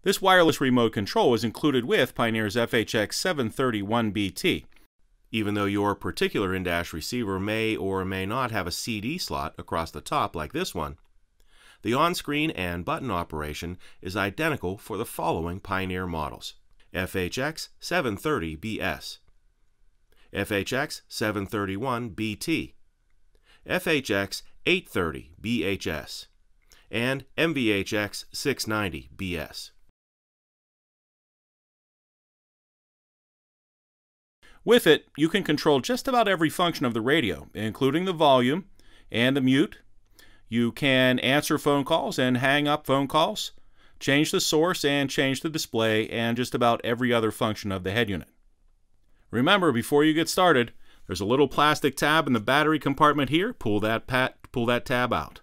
This wireless remote control is included with Pioneer's FH-X731BT. Even though your particular in-dash receiver may or may not have a CD slot across the top like this one, the on-screen and button operation is identical for the following Pioneer models: FH-X730BS, FH-X731BT, FH-X830BHS, and MVH-X690BS. With it, you can control just about every function of the radio, including the volume and the mute. You can answer phone calls and hang up phone calls, change the source and change the display, and just about every other function of the head unit. Remember, before you get started, there's a little plastic tab in the battery compartment here. Pull that tab out.